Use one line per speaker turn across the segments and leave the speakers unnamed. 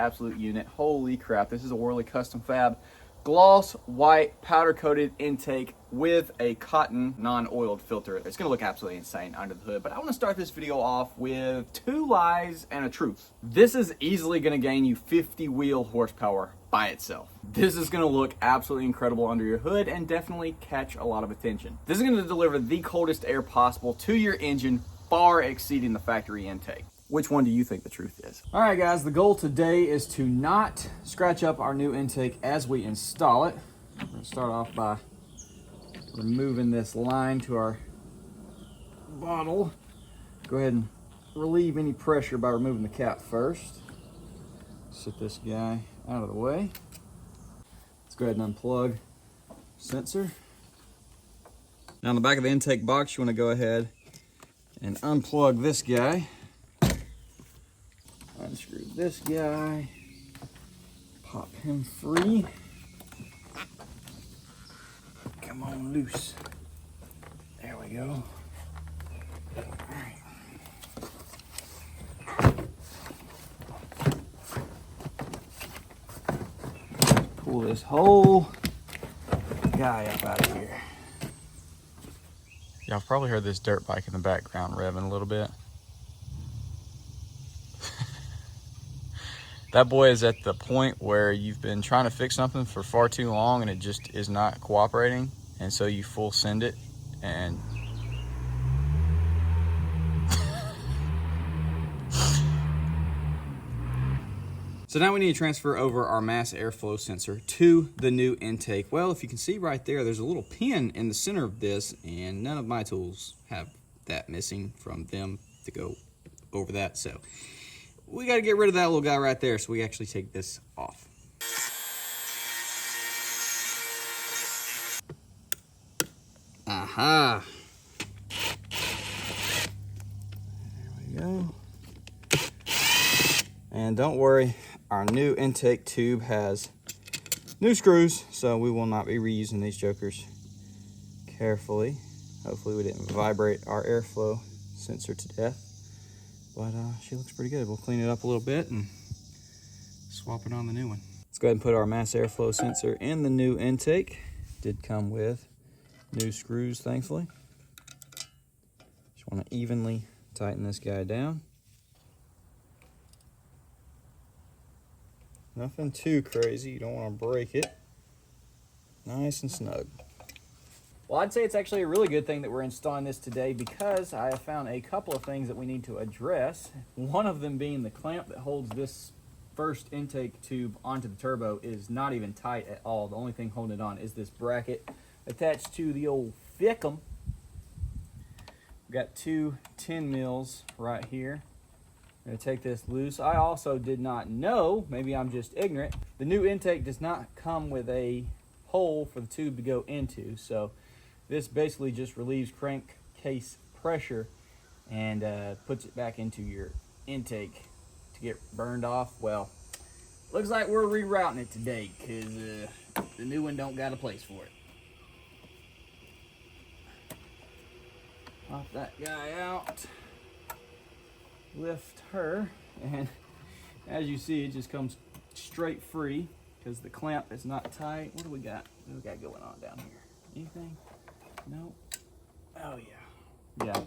absolute unit. Holy crap, this is a Worley Custom Fab gloss white powder coated intake with a cotton non-oiled filter. It's gonna look absolutely insane under the hood, but I want to start this video off with 2 lies and a truth. This is easily gonna gain you 50 wheel horsepower by itself. This is gonna look absolutely incredible under your hood and definitely catch a lot of attention. This is gonna deliver the coldest air possible to your engine, far exceeding the factory intake. Which one do you think the truth is? All right, guys, the goal today is to not scratch up our new intake as we install it. We're gonna start off by removing this line to our bottle. Go ahead and relieve any pressure by removing the cap first. Set this guy out of the way. Let's go ahead and unplug sensor. Now on the back of the intake box, you wanna go ahead and unplug this guy. Unscrew this guy, pop him free. Come on loose. There we go. All right. Pull this whole guy up out of here. Y'all probably heard this dirt bike in the background revving a little bit. That boy is at the point where you've been trying to fix something for far too long and it just is not cooperating. And so you full send it and so now we need to transfer over our mass airflow sensor to the new intake. Well, if you can see right there, there's a little pin in the center of this and none of my tools have that missing from them to go over that. So we got to get rid of that little guy right there, so we actually take this off. Aha! There we go. And don't worry, our new intake tube has new screws, so we will not be reusing these jokers. Carefully. Hopefully we didn't vibrate our airflow sensor to death. But she looks pretty good. We'll clean it up a little bit and swap it on the new one. Let's go ahead and put our mass airflow sensor in the new intake. Did come with new screws, thankfully. Just want to evenly tighten this guy down. Nothing too crazy. You don't want to break it. Nice and snug. Well, I'd say it's actually a really good thing that we're installing this today because I have found a couple of things that we need to address. One of them being the clamp that holds this first intake tube onto the turbo is not even tight at all. The only thing holding it on is this bracket attached to the old Wcfab. We've got 2 10 mils right here. I'm going to take this loose. I also did not know, maybe I'm just ignorant, the new intake does not come with a hole for the tube to go into, so this basically just relieves crankcase pressure and puts it back into your intake to get burned off. Well, looks like we're rerouting it today because the new one don't got a place for it. Pop that guy out, lift her, and as you see, it just comes straight free because the clamp is not tight. What do we got? What do we got going on down here? Anything? No. Oh yeah. Yeah.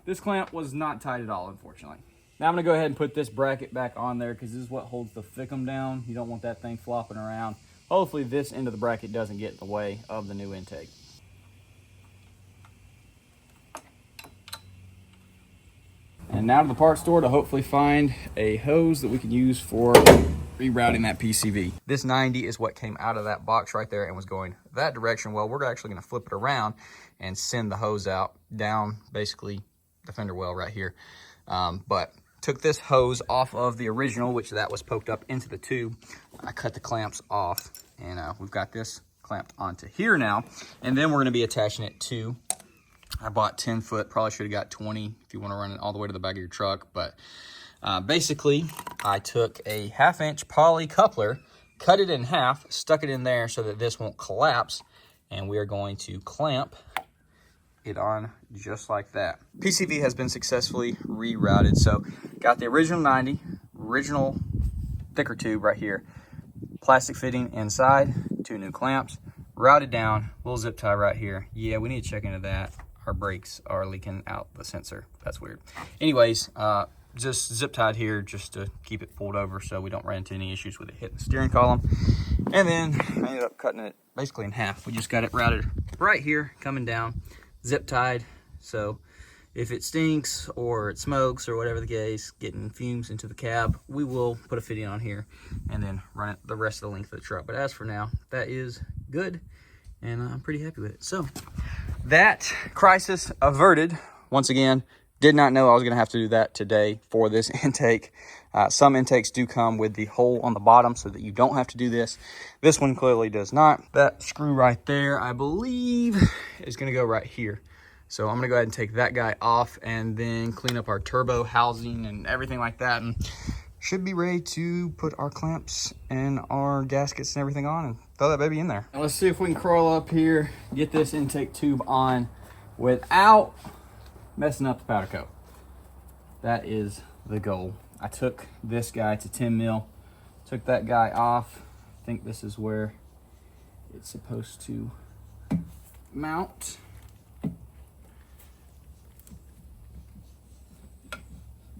This clamp was not tight at all, unfortunately. Now I'm gonna go ahead and put this bracket back on there because this is what holds the Wcfab down. You don't want that thing flopping around. Hopefully this end of the bracket doesn't get in the way of the new intake. And now to the parts store to hopefully find a hose that we can use for rerouting that PCV. This 90 is what came out of that box right there and was going that direction. Well, we're actually going to flip it around and send the hose out down basically the fender well right here. But took this hose off of the original, which that was poked up into the tube. I cut the clamps off and we've got this clamped onto here now. And then we're going to be attaching it to, I bought 10 foot, probably should have got 20 if you want to run it all the way to the back of your truck. But basically, I took a 1/2 inch poly coupler, cut it in half, stuck it in there so that this won't collapse, and we are going to clamp it on just like that. PCV has been successfully rerouted. So got the original 90, original thicker tube right here. Plastic fitting inside, 2 new clamps, routed down, little zip tie right here. Yeah, we need to check into that. Our brakes are leaking out the sensor. That's weird. Anyways, just zip tied here just to keep it pulled over so we don't run into any issues with it hitting the steering column. And then I ended up cutting it basically in half. We just got it routed right here, coming down, zip tied. So if it stinks or it smokes or whatever the case, getting fumes into the cab, we will put a fitting on here and then run it the rest of the length of the truck. But as for now, that is good, and I'm pretty happy with it. So that crisis averted. Once again, did not know I was going to have to do that today for this intake. Some intakes do come with the hole on the bottom so that you don't have to do this. This one clearly does not. That screw right there, I believe, is going to go right here. So I'm gonna go ahead and take that guy off and then clean up our turbo housing and everything like that, and should be ready to put our clamps and our gaskets and everything on and throw that baby in there. Now let's see if we can crawl up here, get this intake tube on without messing up the powder coat. That is the goal. I took this guy to 10 mil, took that guy off. I think this is where it's supposed to mount.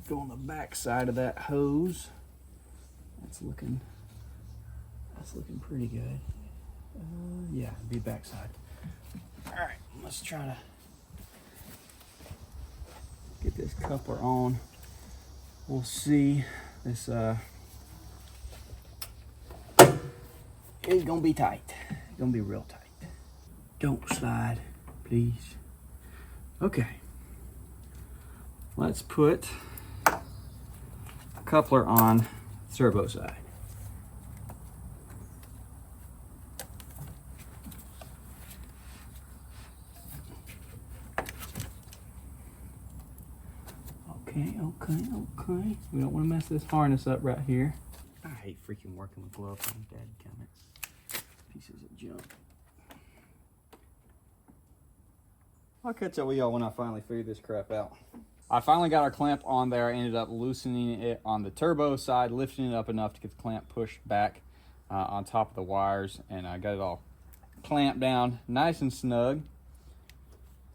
Go on the back side of that hose. That's looking pretty good. Yeah, be back side. All right, let's try to get this coupler on. We'll see. This is gonna be tight. It's gonna be real tight. Don't slide, please. Okay. Let's put coupler on servo side. Okay. We don't want to mess this harness up right here. I hate freaking working with gloves on, dadgummit. Pieces of junk. I'll catch up with y'all when I finally figure this crap out. I finally got our clamp on there. I ended up loosening it on the turbo side, lifting it up enough to get the clamp pushed back on top of the wires, and I got it all clamped down nice and snug.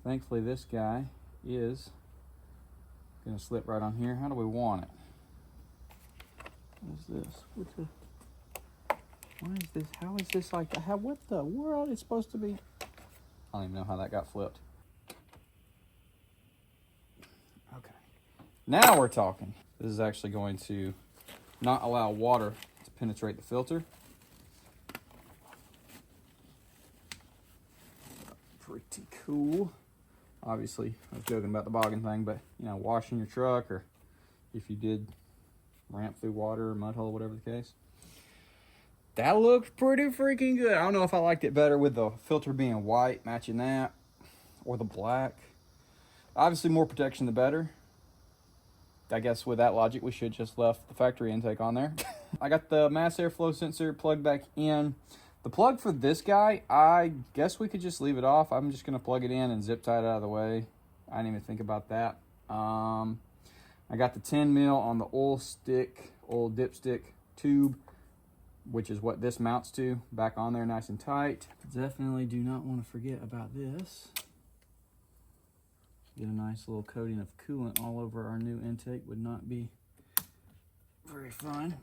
Thankfully, this guy is gonna slip right on here. How do we want it? What is this? Why is this? How is this like that? What the world is supposed to be? I don't even know how that got flipped. Okay. Now we're talking. This is actually going to not allow water to penetrate the filter. Pretty cool. Obviously, I was joking about the bogging thing, but you know, washing your truck, or if you did ramp through water or mud hole, whatever the case. That looks pretty freaking good. I don't know if I liked it better with the filter being white, matching that, or the black. Obviously, more protection the better. I guess with that logic, we should just left the factory intake on there. I got the mass airflow sensor plugged back in. The plug for this guy, I guess we could just leave it off. I'm just gonna plug it in and zip tie it out of the way. I didn't even think about that. I got the 10 mil on the oil dipstick tube, which is what this mounts to, back on there nice and tight. Definitely do not want to forget about this. Get a nice little coating of coolant all over our new intake would not be very fun.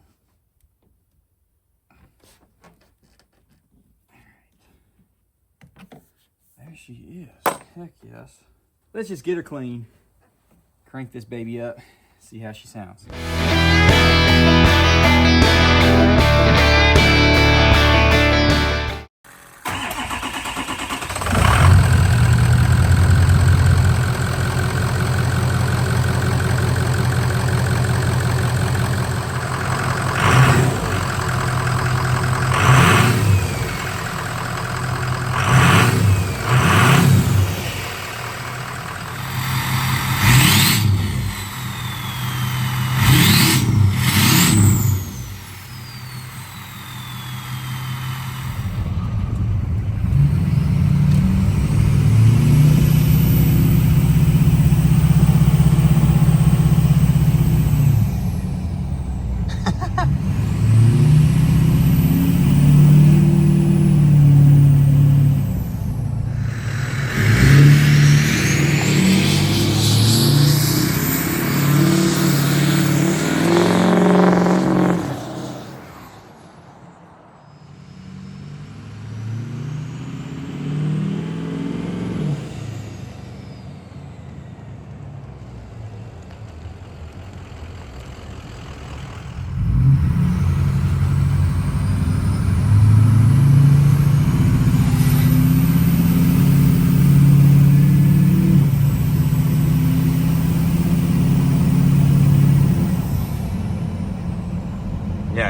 There she is. Heck yes. Let's just get her clean. Crank this baby up. See how she sounds.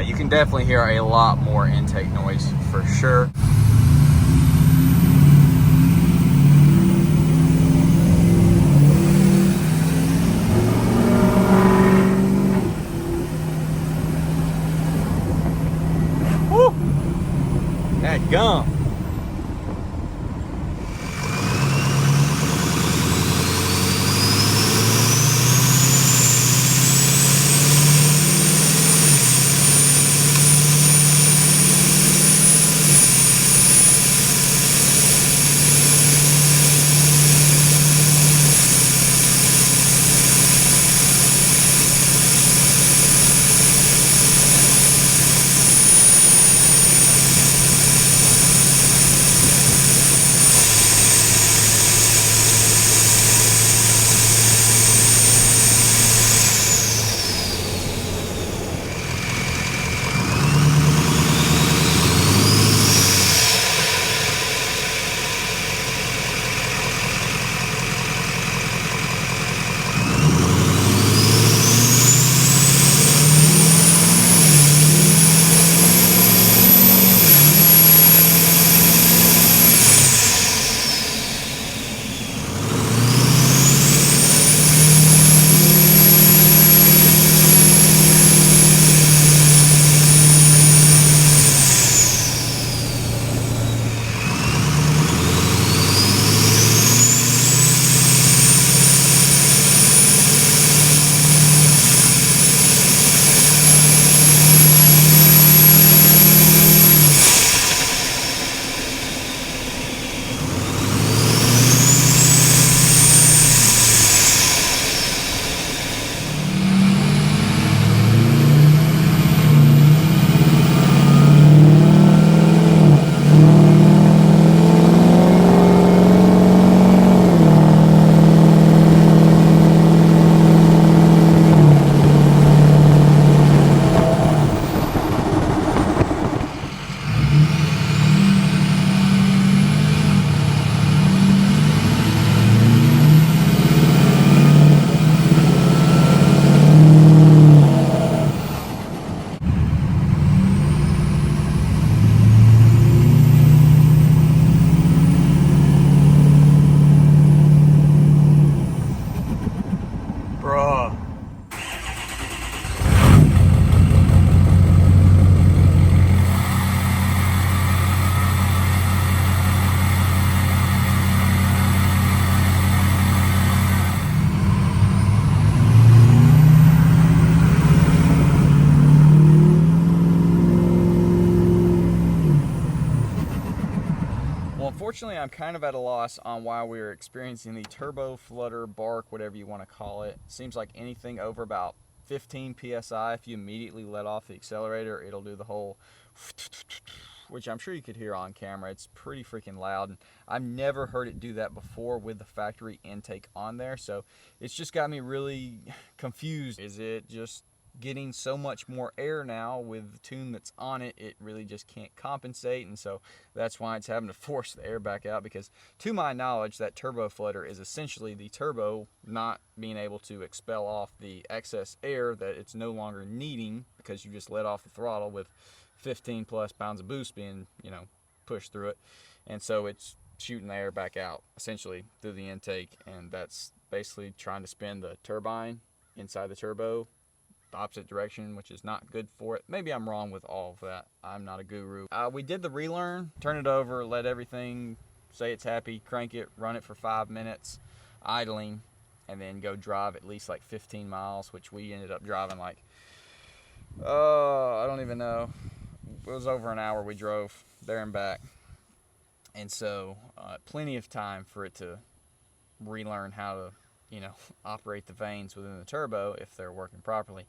you can definitely hear a lot more intake noise for sure. Woo! That gum. Unfortunately, I'm kind of at a loss on why we're experiencing the turbo flutter, bark, whatever you want to call it. Seems like anything over about 15 psi, if you immediately let off the accelerator, it'll do the whole, which I'm sure you could hear on camera. It's pretty freaking loud, and I've never heard it do that before with the factory intake on there, so it's just got me really confused. Is it just getting so much more air now with the tune that's on it, it really just can't compensate, and so that's why it's having to force the air back out, because to my knowledge that turbo flutter is essentially the turbo not being able to expel off the excess air that it's no longer needing because you just let off the throttle with 15 plus pounds of boost being, pushed through it, and so it's shooting the air back out essentially through the intake, and that's basically trying to spin the turbine inside the turbo the opposite direction, which is not good for it. Maybe I'm wrong with all of that. I'm not a guru. We did the relearn, turn it over, let everything say it's happy, crank it, run it for 5 minutes, idling, and then go drive at least like 15 miles, which we ended up driving like, I don't even know. It was over an hour we drove there and back. And so plenty of time for it to relearn how to operate the vanes within the turbo if they're working properly.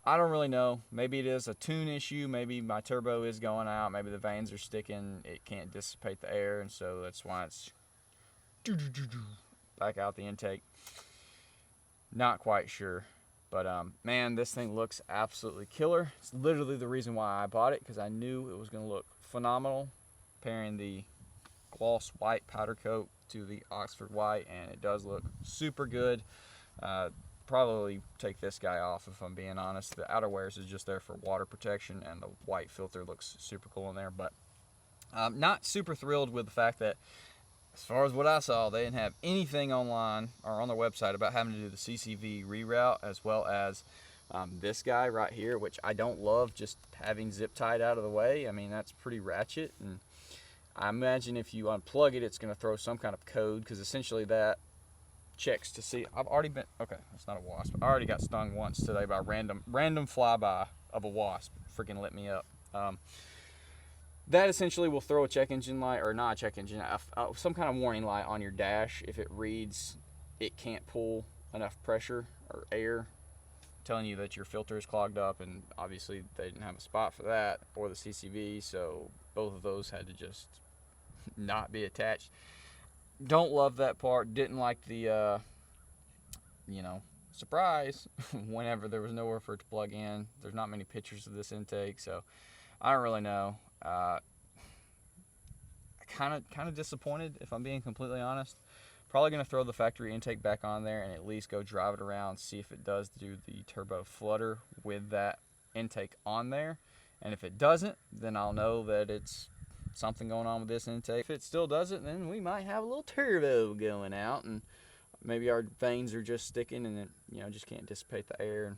I don't really know. Maybe it is a tune issue. Maybe my turbo is going out. Maybe the vanes are sticking. It can't dissipate the air, and so that's why it's back out the intake. Not quite sure. But, man, this thing looks absolutely killer. It's literally the reason why I bought it, because I knew it was going to look phenomenal pairing the gloss white powder coat to the Oxford white, and it does look super good. Probably take this guy off if I'm being honest. The outerwears is just there for water protection, and the white filter looks super cool in there. But I'm not super thrilled with the fact that, as far as what I saw, they didn't have anything online or on their website about having to do the Ccv Reroute, as well as this guy right here, which I don't love, just having zip tied out of the way. I mean, that's pretty ratchet, and I imagine if you unplug it, it's going to throw some kind of code, because essentially that checks to see. I've already been, okay, that's not a wasp. I already got stung once today by a random flyby of a wasp. Freaking lit me up. That essentially will throw a check engine light, or not a check engine, some kind of warning light on your dash if it reads it can't pull enough pressure or air, telling you that your filter is clogged up. And obviously they didn't have a spot for that, or the CCV, so both of those had to just not be attached. Don't love that part. Didn't like the surprise whenever there was nowhere for it to plug in. There's not many pictures of this intake, so I don't really know. Kind of disappointed, if I'm being completely honest. Probably going to throw the factory intake back on there and at least go drive it around, see if it does do the turbo flutter with that intake on there. And if it doesn't, then I'll know that it's something going on with this intake. If it still doesn't, then we might have a little turbo going out, and maybe our vanes are just sticking and it, just can't dissipate the air.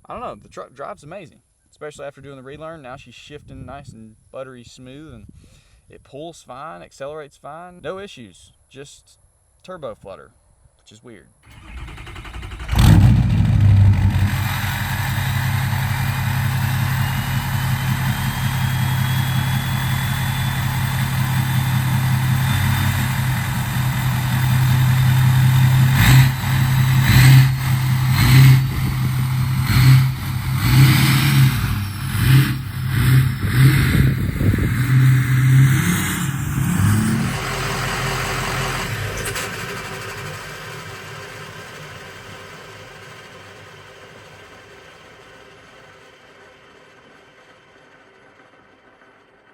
I don't know. The truck drives amazing, especially after doing the relearn. Now she's shifting nice and buttery smooth, and it pulls fine, accelerates fine, no issues, just turbo flutter, which is weird.